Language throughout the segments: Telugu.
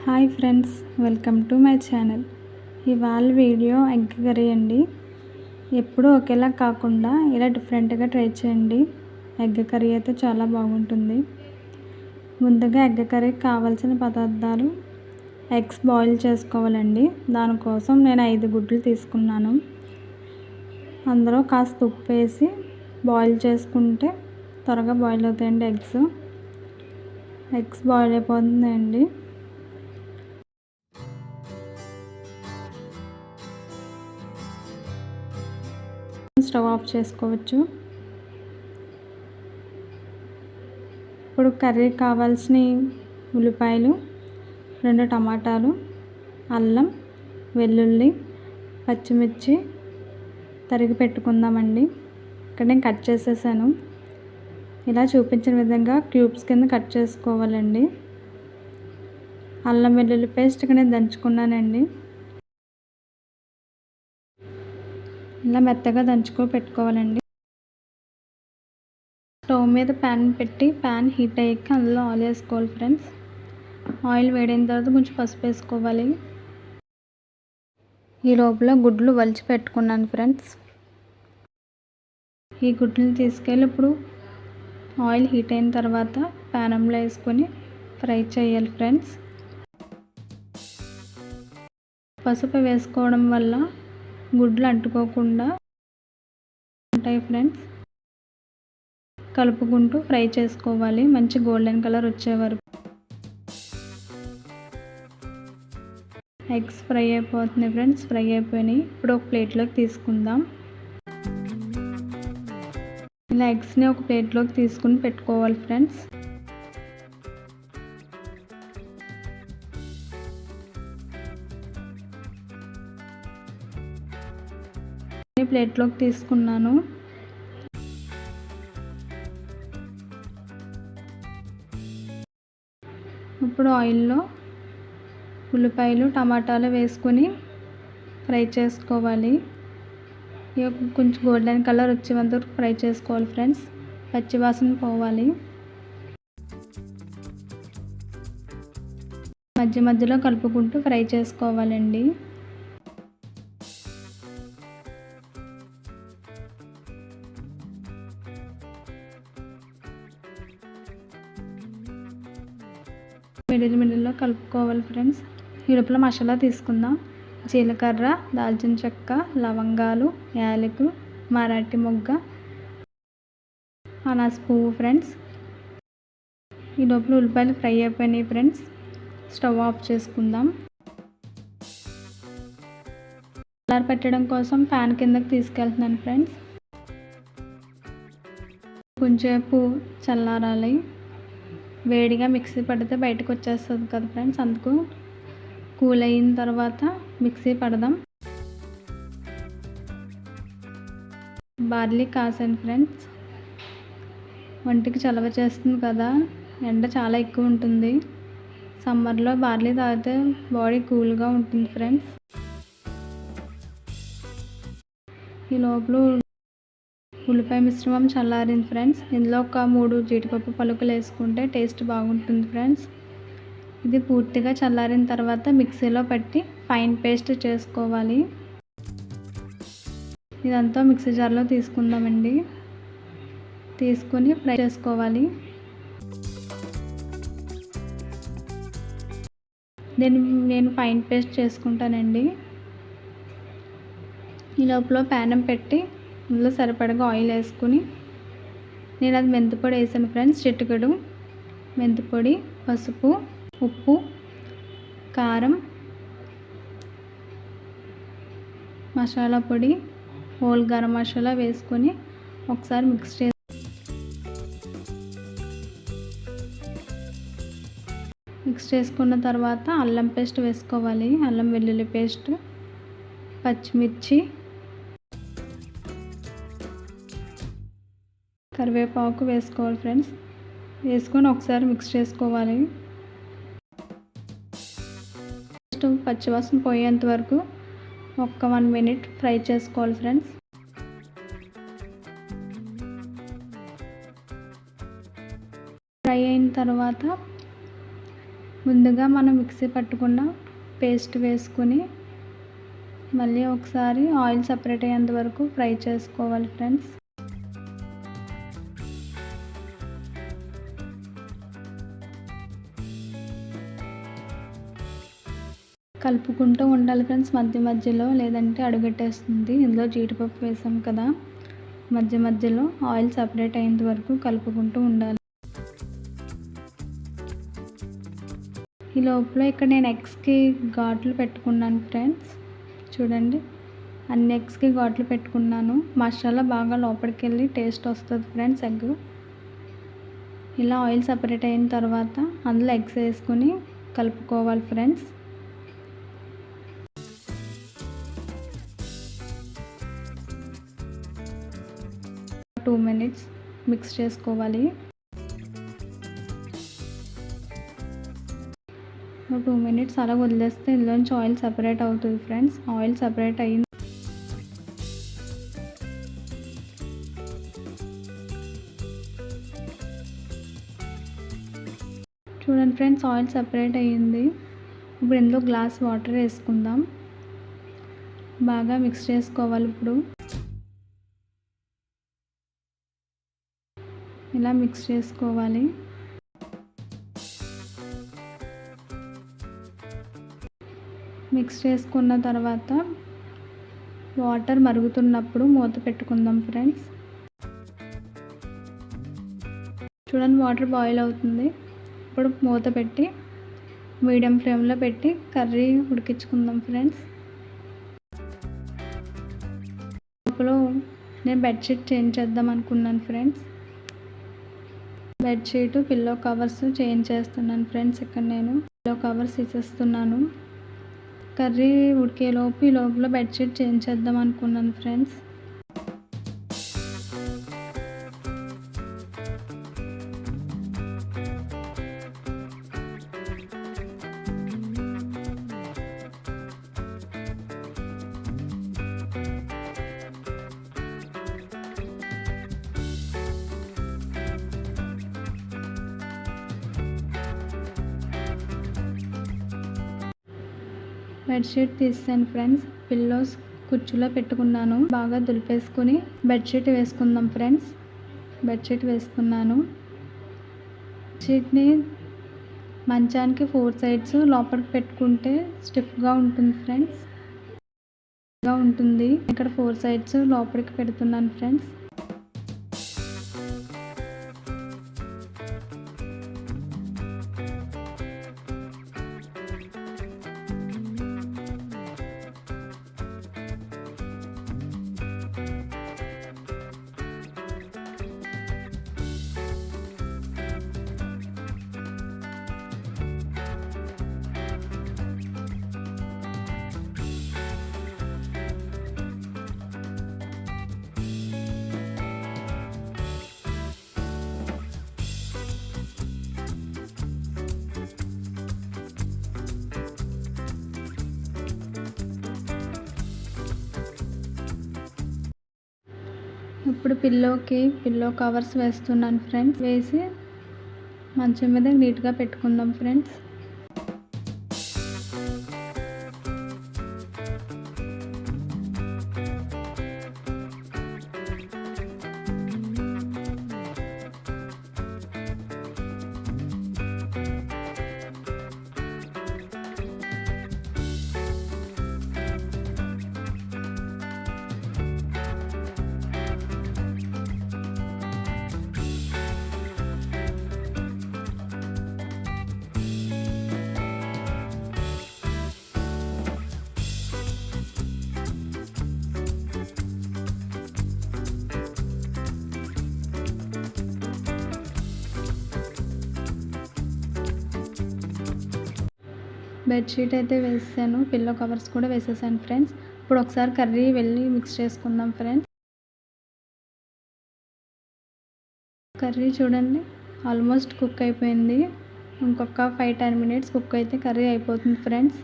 Hi friends, welcome to my channel. ఇవాళ వీడియో ఎగ్ కర్రీ అండి. ఎప్పుడూ ఒకేలా కాకుండా ఇలా డిఫరెంట్గా ట్రై చేయండి. ఎగ్ కర్రీ అయితే చాలా బాగుంటుంది. ముందుగా ఎగ్ కర్రీకి కావాల్సిన పదార్థాలు: ఎగ్స్ బాయిల్ చేసుకోవాలండి. దానికోసం నేను 5 గుడ్లు తీసుకున్నాను. అందులో కాస్త ఉప్పు వేసి బాయిల్ చేసుకుంటే త్వరగా బాయిల్ అవుతాయండి. ఎగ్స్ బాయిల్ అయిపోతుందండి. స్టవ్ ఆఫ్ చేసుకోవచ్చు. ఇప్పుడు కర్రీకి కావాల్సిన ఉల్లిపాయలు, 2 టమాటాలు, అల్లం, వెల్లుల్లి, పచ్చిమిర్చి తరిగి పెట్టుకుందామండి. ఇక్కడ నేను కట్ చేసేసాను. ఇలా చూపించిన విధంగా క్యూబ్స్ కింద కట్ చేసుకోవాలండి. అల్లం వెల్లుల్లి పేస్ట్ ఇక్కడ నేను దంచుకున్నానండి. ఇలా మెత్తగా పెట్టుకోవాలండి. స్టవ్ మీద ప్యాన్ పెట్టి ప్యాన్ హీట్ అయ్యాక అందులో ఆయిల్ వేసుకోవాలి ఫ్రెండ్స్. ఆయిల్ వేడైన తర్వాత కొంచెం పసుపు వేసుకోవాలి. ఈ లోపల గుడ్లు వలిచి పెట్టుకున్నాను ఫ్రెండ్స్. ఈ గుడ్లను తీసుకెళ్ళి ఇప్పుడు ఆయిల్ హీట్ అయిన తర్వాత ప్యానంలో వేసుకొని ఫ్రై చేయాలి ఫ్రెండ్స్. పసుపు వేసుకోవడం వల్ల గుడ్లు అంటుకోకుండా ఉంటాయి ఫ్రెండ్స్. కలుపుకుంటూ ఫ్రై చేసుకోవాలి మంచి గోల్డెన్ కలర్ వచ్చే వరకు. ఎగ్స్ ఫ్రై అయిపోతున్నాయి ఫ్రెండ్స్. ఫ్రై అయిపోయినాయి. ఇప్పుడు ఒక ప్లేట్లోకి తీసుకుందాం. ఇలా ఎగ్స్ని ఒక ప్లేట్లోకి తీసుకుని పెట్టుకోవాలి ఫ్రెండ్స్. ప్లేట్లోకి తీసుకున్నాను. ఇప్పుడు ఆయిల్లో ఉల్లిపాయలు, టమాటాలు వేసుకొని ఫ్రై చేసుకోవాలి. కొంచెం గోల్డెన్ కలర్ వచ్చేంత వరకు ఫ్రై చేసుకోవాలి ఫ్రెండ్స్. పచ్చివాసన పోవాలి. మధ్యలో కలుపుకుంటూ ఫ్రై చేసుకోవాలండి. మిడిల్లో కలుపుకోవాలి ఫ్రెండ్స్. ఈ లోపల మసాలా తీసుకుందాం. జీలకర్ర, దాల్చిన చెక్క, లవంగాలు, యాలకులు, మరాఠీ మొగ్గ, అనాస పువ్వు ఫ్రెండ్స్. ఈ లోపల ఉల్లిపాయలు ఫ్రై అయిపోయినాయి ఫ్రెండ్స్. స్టవ్ ఆఫ్ చేసుకుందాం. కలర్ పెట్టడం కోసం ఫ్యాన్ కిందకి తీసుకెళ్తున్నాను ఫ్రెండ్స్. కొంచెంసేపు చల్లారాలి. వేడిగా మిక్సీ పడితే బయటకు వచ్చేస్తుంది కదా ఫ్రెండ్స్. అందుకు కూల్ అయిన తర్వాత మిక్సీ పడదాం. బార్లీ కాసాను ఫ్రెండ్స్. ఒంటికి చలవ చేస్తుంది కదా, ఎండ చాలా ఎక్కువ ఉంటుంది. సమ్మర్లో బార్లీ తాగితే బాడీ కూల్గా ఉంటుంది ఫ్రెండ్స్. ఈ లోపల ఉల్లిపాయ మిశ్రమం చల్లారింది ఫ్రెండ్స్. ఇందులో ఒక 3 జీడిపప్పు పలుకులు వేసుకుంటే టేస్ట్ బాగుంటుంది ఫ్రెండ్స్. ఇది పూర్తిగా చల్లారిన తర్వాత మిక్సీలో పట్టి ఫైన్ పేస్ట్ చేసుకోవాలి. ఇదంతా మిక్సీ జార్లో తీసుకుందామండి. తీసుకొని ఫ్రై చేసుకోవాలి. నేను ఫైన్ పేస్ట్ చేసుకుంటానండి. ఈ లోపల ప్యానం పెట్టి అందులో సరిపడగా ఆయిల్ వేసుకుని నేను అది మెంతిపొడి వేసాను ఫ్రెండ్స్. చిటికెడు మెంతిపొడి, పసుపు, ఉప్పు, కారం, మసాలా పొడి, హోల్ గరం మసాలా వేసుకొని ఒకసారి మిక్స్ చేసుకున్న తర్వాత అల్లం పేస్ట్ వేసుకోవాలి. అల్లం వెల్లుల్లి పేస్ట్, పచ్చిమిర్చి, కరివేపాకు వేసుకోవాలి ఫ్రెండ్స్. వేసుకొని ఒకసారి మిక్స్ చేసుకోవాలి. పచ్చివాసన పోయేంత వరకు ఒక 1 మినిట్ ఫ్రై చేసుకోవాలి ఫ్రెండ్స్. ఫ్రై అయిన తర్వాత ముందుగా మనం మిక్సీ పట్టుకున్న పేస్ట్ వేసుకుని మళ్ళీ ఒకసారి ఆయిల్ సపరేట్ అయ్యేంత వరకు ఫ్రై చేసుకోవాలి ఫ్రెండ్స్. కలుపుకుంటూ ఉండాలి ఫ్రెండ్స్ మధ్య మధ్యలో, లేదంటే అడుగట్టేస్తుంది. ఇందులో జీడిపప్పు వేసాం కదా, మధ్య మధ్యలో ఆయిల్ సపరేట్ అయ్యేంత వరకు కలుపుకుంటూ ఉండాలి. ఈ లోపల ఇక్కడ నేను ఎగ్స్కి ఘాట్లు పెట్టుకున్నాను ఫ్రెండ్స్. చూడండి, అన్ని ఎగ్స్కి ఘాట్లు పెట్టుకున్నాను. మసాలా బాగా లోపలికి వెళ్ళి టేస్ట్ వస్తుంది ఫ్రెండ్స్. ఎగ్ ఇలా ఆయిల్ సపరేట్ అయిన తర్వాత అందులో ఎగ్స్ వేసుకొని కలుపుకోవాలి ఫ్రెండ్స్. 2 minutes మిక్స్ చేసుకోవాలి. 2 minutes అలా వదిలేస్తే ఇందులోంచి ఆయిల్ సపరేట్ అవుతుంది ఫ్రెండ్స్. ఆయిల్ సపరేట్ అయ్యింది. చూడండి ఫ్రెండ్స్, ఆయిల్ సపరేట్ అయ్యింది. ఇప్పుడు ఇందులో గ్లాస్ వాటర్ వేసుకుందాం. బాగా మిక్స్ చేసుకోవాలి. ఇప్పుడు ఇలా మిక్స్ చేసుకోవాలి. మిక్స్ చేసుకున్న తర్వాత వాటర్ మరుగుతున్నప్పుడు మూత పెట్టుకుందాం ఫ్రెండ్స్. చూడండి, వాటర్ బాయిల్ అవుతుంది. ఇప్పుడు మూత పెట్టి మీడియం ఫ్లేమ్లో పెట్టి కర్రీ ఉడికించుకుందాం ఫ్రెండ్స్. లోపల నేను బెడ్షీట్ చేంజ్ చేద్దాం అనుకున్నాను friends. Bedsheet pillow covers change చేస్తున్నాను ఫ్రెండ్స్. ఇక్కడ నేను పిల్లో కవర్స్ ఇసేస్తున్నాను. కర్రీ ఉడికేలోపు ఈ లోపల బెడ్షీట్ చేంజ్ చేద్దాం అనుకున్నాను ఫ్రెండ్స్. బెడ్షీట్ తీసాను ఫ్రెండ్స్. పిల్లోస్ కుర్చీలో పెట్టుకున్నాను. బాగా దులిపేసుకుని బెడ్షీట్ వేసుకుందాం ఫ్రెండ్స్. బెడ్షీట్ వేసుకున్నాను. బెడ్షీట్ని మంచానికి 4 సైడ్స్ లోపలికి పెట్టుకుంటే స్టిఫ్గా ఉంటుంది ఫ్రెండ్స్. ఉంటుంది. ఇక్కడ 4 సైడ్స్ లోపలికి పెడుతున్నాను ఫ్రెండ్స్. ఇప్పుడు పిల్లో కవర్స్ వేస్తున్నాను ఫ్రెండ్స్. వేసి మంచం మీద నీట్గా పెట్టుకుందాం ఫ్రెండ్స్. బెడ్షీట్ అయితే వేసాను. పిల్లో కవర్స్ కూడా వేసేసాను ఫ్రెండ్స్. ఇప్పుడు ఒకసారి కర్రీ వెళ్ళి మిక్స్ చేసుకుందాం ఫ్రెండ్స్. కర్రీ చూడండి, ఆల్మోస్ట్ కుక్ అయిపోయింది. ఇంకొక 5-10 minutes కుక్ అయితే కర్రీ అయిపోతుంది ఫ్రెండ్స్.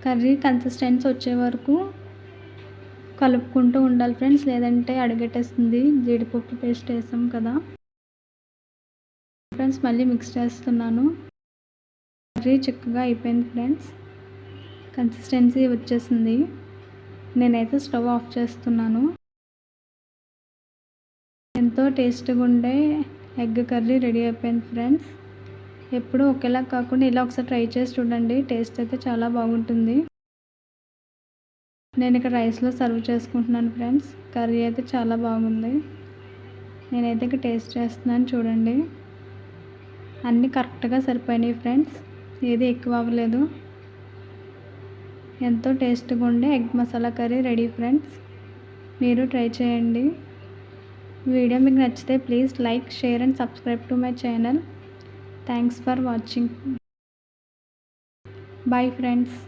కర్రీ కన్సిస్టెన్సీ వచ్చే వరకు కలుపుకుంటూ ఉండాలి ఫ్రెండ్స్, లేదంటే అడుగట్టేస్తుంది. జీడిపప్పు పేస్ట్ వేసాం కదా ఫ్రెండ్స్. మళ్ళీ మిక్స్ చేస్తున్నాను. కర్రీ చిక్కగా అయిపోయింది ఫ్రెండ్స్. కన్సిస్టెన్సీ వచ్చేసింది. నేనైతే స్టవ్ ఆఫ్ చేస్తున్నాను. ఎంతో టేస్ట్గా ఉండే ఎగ్ కర్రీ రెడీ అయిపోయింది ఫ్రెండ్స్. ఎప్పుడూ ఒకేలా కాకుండా ఇలా ఒకసారి ట్రై చేసి చూడండి. టేస్ట్ అయితే చాలా బాగుంటుంది. నేను ఇక్కడ రైస్లో సర్వ్ చేసుకుంటున్నాను ఫ్రెండ్స్. కర్రీ అయితే చాలా బాగుంది. నేనైతే ఇక్కడ టేస్ట్ చేస్తున్నాను చూడండి. అన్నీ కరెక్ట్గా సరిపోయినాయి ఫ్రెండ్స్. ఏది ఎక్కువ అవ్వలేదు. ఎంతో టేస్ట్గా ఉండే egg masala curry ready friends. మీరు ట్రై చేయండి. వీడియో మీకు నచ్చితే please like, share and subscribe to my channel. Thanks for watching. Bye friends.